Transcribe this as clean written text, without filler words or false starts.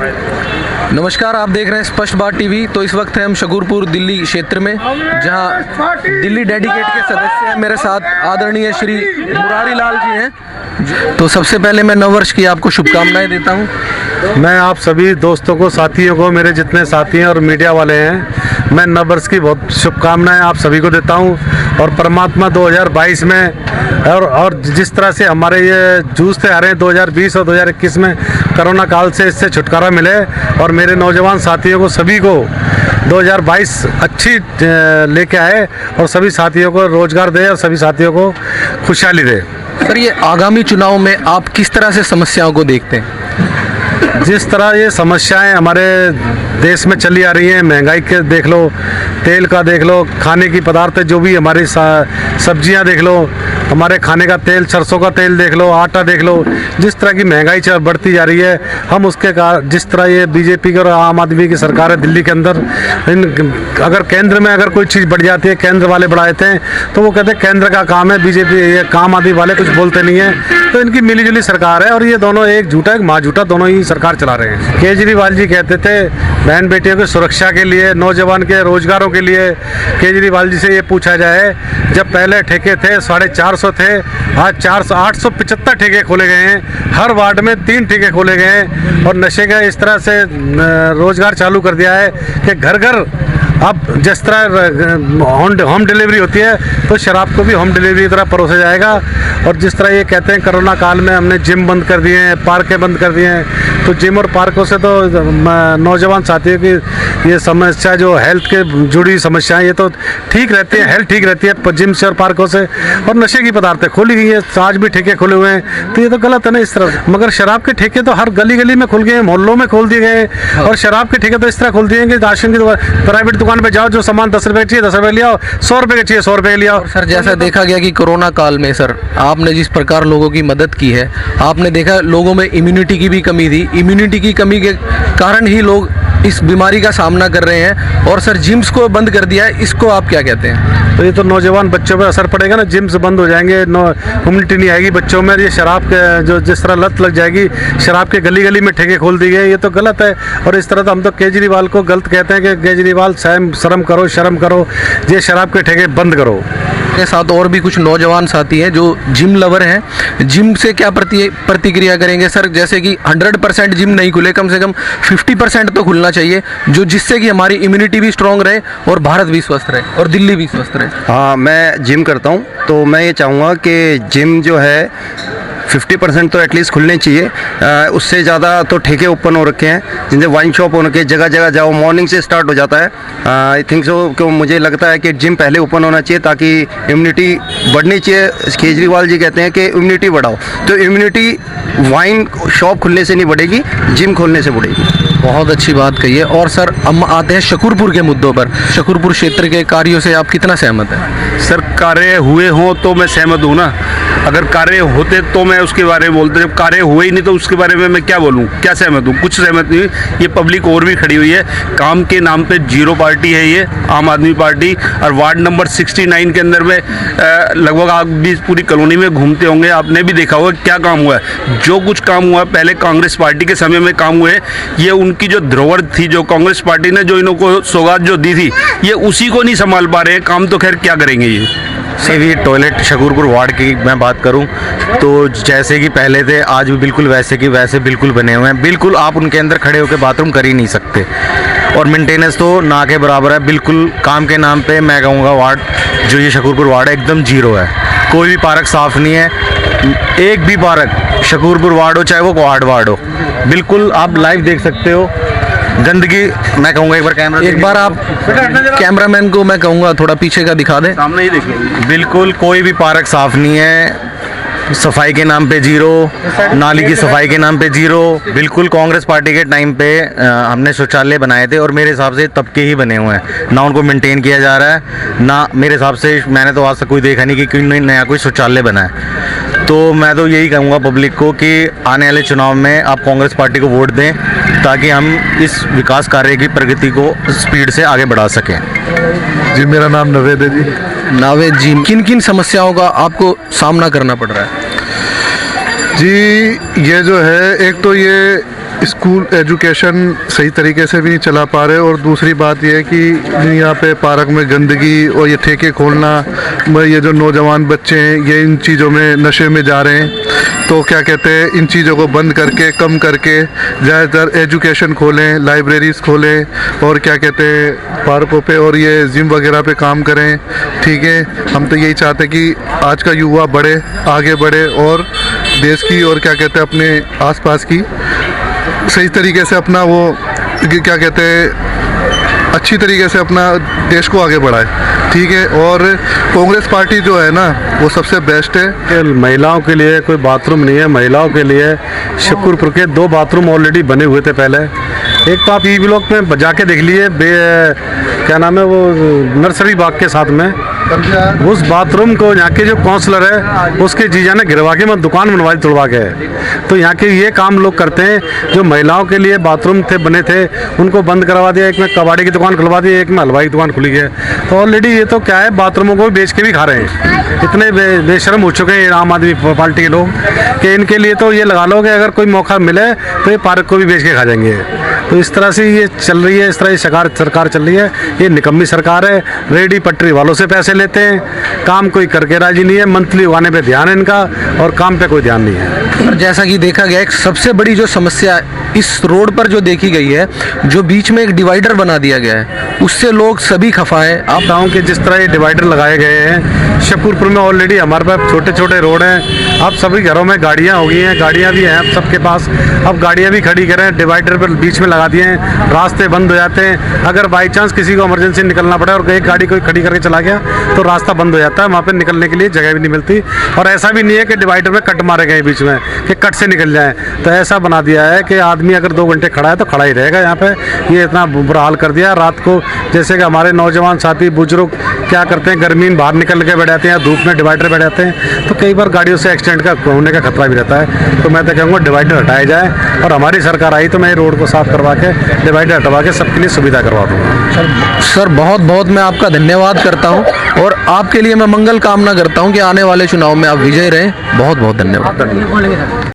नमस्कार, आप देख रहे हैं स्पष्ट बात टीवी। तो इस वक्त है हम शकूरपुर दिल्ली क्षेत्र में, जहां दिल्ली डेडिकेट के सदस्य हैं। मेरे साथ आदरणीय श्री मुरारी लाल जी हैं। तो सबसे पहले मैं नववर्ष की आपको शुभकामनाएं देता हूं। मैं आप सभी दोस्तों को, साथियों को, मेरे जितने साथी हैं और मीडिया वाले हैं, मैं नववर्ष की बहुत शुभकामनाएं आप सभी को देता हूं। और परमात्मा 2022 में और जिस तरह से हमारे ये जूझते आ रहे हैं 2020 और 2021 में कोरोना काल से, इससे छुटकारा मिले और मेरे नौजवान साथियों को सभी को 2022 अच्छी लेके आए और सभी साथियों को रोजगार दे और सभी साथियों को खुशहाली दे। सर, ये आगामी चुनाव में आप किस तरह से समस्याओं को देखते हैं? जिस तरह ये समस्याएं हमारे देश में चली आ रही हैं, महंगाई के देख लो, तेल का देख लो, खाने की पदार्थ जो भी हमारी सब्जियां देख लो, हमारे खाने का तेल, सरसों का तेल देख लो, आटा देख लो, जिस तरह की महंगाई बढ़ती जा रही है, हम उसके कारण जिस तरह ये बीजेपी की और आम आदमी की सरकार है दिल्ली के अंदर, अगर केंद्र में अगर कोई चीज़ बढ़ जाती है, केंद्र वाले बढ़ाए थे तो वो कहते हैं केंद्र का काम है, बीजेपी ये आम आदमी वाले कुछ बोलते नहीं है। तो इनकी मिलीजुली सरकार है और ये दोनों एक झूठा एक माँ झूठा दोनों ही सरकार चला रहे हैं। केजरीवाल जी कहते थे बहन बेटियों की सुरक्षा के लिए, नौजवान के रोजगारों के लिए। केजरीवाल जी से ये पूछा जाए, जब पहले ठेके थे 450 थे, आज 875 ठेके खोले गए हैं, हर वार्ड में 3 ठेके खोले गए हैं और नशे का इस तरह से रोजगार चालू कर दिया है कि घर घर अब जिस तरह होम डिलीवरी होती है तो शराब को भी होम डिलीवरी की तरह परोसा जाएगा। और जिस तरह ये कहते हैं कोरोना काल में हमने जिम बंद कर दिए हैं, पार्कें बंद कर दिए हैं, तो जिम और पार्कों से तो नौजवान साथियों की ये समस्या जो हेल्थ के जुड़ी समस्याएं, ये तो ठीक रहती है, हेल्थ ठीक रहती है जिम से और पार्कों से। और नशे की पदार्थें खोली गई है, आज भी ठेके खोले हुए हैं, तो ये तो गलत है ना इस तरह। मगर शराब के ठेके तो हर गली गली में खुल गए हैं, मोहल्लों में खोल दिए गए हैं। और शराब के ठेके तो इस तरह खोल दिए हैं कि राशन की प्राइवेट दुकान पे जाओ, जो सामान 10 रुपए चाहिए 10 रुपए लिया, 100 रुपए का चाहिए 100 रुपए लिया। सर, जैसा देखा गया कि कोरोना काल में सर आपने जिस प्रकार लोगों की मदद की है, आपने देखा लोगों में इम्यूनिटी की भी कमी थी। इम्यूनिटी की कमी के कारण ही लोग इस बीमारी का सामना कर रहे हैं। और सर, जिम्स को बंद कर दिया है, इसको आप क्या कहते हैं? तो ये तो नौजवान बच्चों पर असर पड़ेगा ना, जिम्स बंद हो जाएंगे, इम्यूनिटी नहीं आएगी बच्चों में। ये शराब के जो जिस तरह लत लग जाएगी, शराब के गली गली में ठेके खोल दिए गए, ये तो गलत है। और इस तरह तो हम तो केजरीवाल को गलत कहते हैं कि केजरीवाल शर्म करो, शर्म करो, ये शराब के ठेके बंद करो। मेरे साथ और भी कुछ नौजवान साथी हैं जो जिम लवर हैं। जिम से क्या प्रतिक्रिया करेंगे सर? जैसे कि 100% जिम नहीं खुले, कम से कम 50% तो खुलना चाहिए, जो जिससे कि हमारी इम्यूनिटी भी स्ट्रांग रहे और भारत भी स्वस्थ रहे और दिल्ली भी स्वस्थ रहे। हाँ, मैं जिम करता हूँ, तो मैं ये चाहूँगा कि जिम जो है 50% तो एटलीस्ट खुलने चाहिए। उससे ज़्यादा तो ठेके ओपन हो रखे हैं, जिनसे वाइन शॉप हो रखे, जगह जगह जाओ, मॉर्निंग से स्टार्ट हो जाता है। आई थिंक सो कि मुझे लगता है कि जिम पहले ओपन होना चाहिए ताकि इम्यूनिटी बढ़नी चाहिए। केजरीवाल जी कहते हैं कि इम्यूनिटी बढ़ाओ, तो इम्यूनिटी वाइन शॉप खुलने से नहीं बढ़ेगी, जिम खोलने से बढ़ेगी। बहुत अच्छी बात कही है। और सर, हम आते हैं शकूरपुर के मुद्दों पर। शकूरपुर क्षेत्र के कार्यों से आप कितना सहमत हैं? सर, कार्य हुए हों तो मैं सहमत हूँ ना। अगर कार्य होते तो मैं उसके बारे में बोलता, जब कार्य हुए ही नहीं तो उसके बारे में मैं क्या बोलूँ, क्या सहमत हूँ? कुछ सहमत नहीं। ये पब्लिक और भी खड़ी हुई है, काम के नाम पे जीरो पार्टी है ये आम आदमी पार्टी। और वार्ड नंबर 69 के अंदर में लगभग आप भी पूरी कॉलोनी में घूमते होंगे, आपने भी देखा होगा क्या काम हुआ है। जो कुछ काम हुआ है पहले कांग्रेस पार्टी के समय में काम हुए, ये उनकी जो धरोहर थी, जो कांग्रेस पार्टी ने जो इनको सौगात जो दी थी, ये उसी को नहीं संभाल पा रहे हैं। काम तो खैर क्या करेंगे ये। भी टॉयलेट शकूरपुर वार्ड की मैं बात करूं तो जैसे कि पहले थे, आज भी बिल्कुल वैसे की वैसे बिल्कुल बने हुए हैं। बिल्कुल आप उनके अंदर खड़े होकर बाथरूम कर ही नहीं सकते और मेंटेनेंस तो ना के बराबर है। बिल्कुल काम के नाम पे मैं कहूँगा वार्ड जो ये शकूरपुर वार्ड है एकदम जीरो है। कोई भी पार्क साफ़ नहीं है, एक भी पार्क शकूरपुर वार्ड हो चाहे वो वार्ड हो, बिल्कुल आप लाइव देख सकते हो गंदगी। मैं कहूँगा एक बार आप कैमरामैन को मैं कहूँगा थोड़ा पीछे का दिखा दें, सामने ही देखिए। बिल्कुल कोई भी पार्क साफ़ नहीं है, सफाई के नाम पे जीरो, नाली की सफाई के नाम पे जीरो। बिल्कुल कांग्रेस पार्टी के टाइम पे हमने शौचालय बनाए थे और मेरे हिसाब से तबके ही बने हुए हैं, ना उनको मेंटेन किया जा रहा है, ना मेरे हिसाब से मैंने तो आज तक कोई देखा नहीं कि कोई नया कोई शौचालय बना है। तो मैं तो यही कहूँगा पब्लिक को कि आने वाले चुनाव में आप कांग्रेस पार्टी को वोट दें ताकि हम इस विकास कार्य की प्रगति को स्पीड से आगे बढ़ा सकें। जी, मेरा नाम नवेद है जी। नावेद जी, किन किन समस्याओं का आपको सामना करना पड़ रहा है? जी, ये जो है, एक तो ये स्कूल एजुकेशन सही तरीके से भी नहीं चला पा रहे, और दूसरी बात यह है कि यहाँ पे पार्क में गंदगी और ये ठेके खोलना, ये जो नौजवान बच्चे हैं ये इन चीज़ों में नशे में जा रहे हैं। तो क्या कहते हैं, इन चीज़ों को बंद करके कम करके ज़्यादातर एजुकेशन खोलें, लाइब्रेरीज़ खोलें, और क्या कहते हैं पार्कों पे और ये जिम वगैरह पे काम करें। ठीक है, हम तो यही चाहते हैं कि आज का युवा बढ़े, आगे बढ़े और देश की और क्या कहते हैं अपने आसपास की सही तरीके से अपना वो क्या कहते हैं अच्छी तरीके से अपना देश को आगे बढ़ाए। ठीक है, और कांग्रेस पार्टी जो है ना वो सबसे बेस्ट है। कि महिलाओं के लिए कोई बाथरूम नहीं है। महिलाओं के लिए शुक्रपुर के 2 बाथरूम ऑलरेडी बने हुए थे पहले। एक तो आप ई ब्लॉक में जाके देख लिए, क्या नाम है वो, नर्सरी बाग के साथ में उस बाथरूम को यहाँ के जो काउंसलर है उसके जीजा ने गिरवा के मैं दुकान बनवा दी तोड़वा के। तो यहाँ के ये काम लोग करते हैं। जो महिलाओं के लिए बाथरूम थे बने थे उनको बंद करवा दिया, एक में कबाड़ी की दुकान खुलवा दी, एक में हलवाई की दुकान खुली है। तो ऑलरेडी ये तो क्या है, बाथरूमों को बेच के भी खा रहे हैं। इतने बेशरम हो चुके हैं आम आदमी पार्टी के लोग कि इनके लिए तो ये लगा लो कि अगर कोई मौका मिले तो ये पार्क को भी बेच के खा जाएंगे। तो इस तरह से ये चल रही है, इस तरह की सरकार चल रही है। ये निकम्मी सरकार है। रेडी पटरी वालों से पैसे लेते हैं, काम कोई करके राजी नहीं है। मंथली उगाने पे ध्यान है इनका और काम पे कोई ध्यान नहीं है। जैसा कि देखा गया, एक सबसे बड़ी जो समस्या इस रोड पर जो देखी गई है, जो बीच में एक डिवाइडर बना दिया गया है, उससे लोग सभी खफा है। आप बताऊं कि जिस तरह ये डिवाइडर लगाए गए हैं शकरपुर में, ऑलरेडी हमारे पास छोटे छोटे रोड हैं। अब सभी घरों में गाड़ियां हो गई हैं, गाड़ियां भी हैं अब सबके पास। अब गाड़ियां भी खड़ी करें, डिवाइडर पर बीच में लगा दिए हैं, रास्ते बंद हो जाते हैं। अगर बाई चांस किसी को इमरजेंसी निकलना पड़े और एक गाड़ी कोई खड़ी करके चला गया तो रास्ता बंद हो जाता है, वहाँ पर निकलने के लिए जगह भी नहीं मिलती। और ऐसा भी नहीं है कि डिवाइडर में कट मारे गए बीच में कि कट से निकल जाए। तो ऐसा बना दिया है कि आदमी अगर 2 घंटे खड़ा है तो खड़ा ही रहेगा यहाँ पे। ये इतना बुरा हाल कर दिया। रात को जैसे कि हमारे नौजवान साथी बुजुर्ग क्या करते हैं, गर्मी में बाहर निकल के बैठ जाते हैं, धूप में डिवाइडर बैठ जाते हैं, तो कई बार गाड़ियों से एक्सीडेंट का होने का खतरा भी रहता है। तो मैं तो कहूँगा डिवाइडर हटाया जाए, और हमारी सरकार आई तो मैं रोड को साफ करवा के डिवाइडर हटवा के सबके लिए सुविधा करवा दूँगा। सर बहुत बहुत मैं आपका धन्यवाद करता हूं, और आपके लिए मैं मंगल कामना करता हूं कि आने वाले चुनाव में आप विजय रहें। बहुत बहुत धन्यवाद।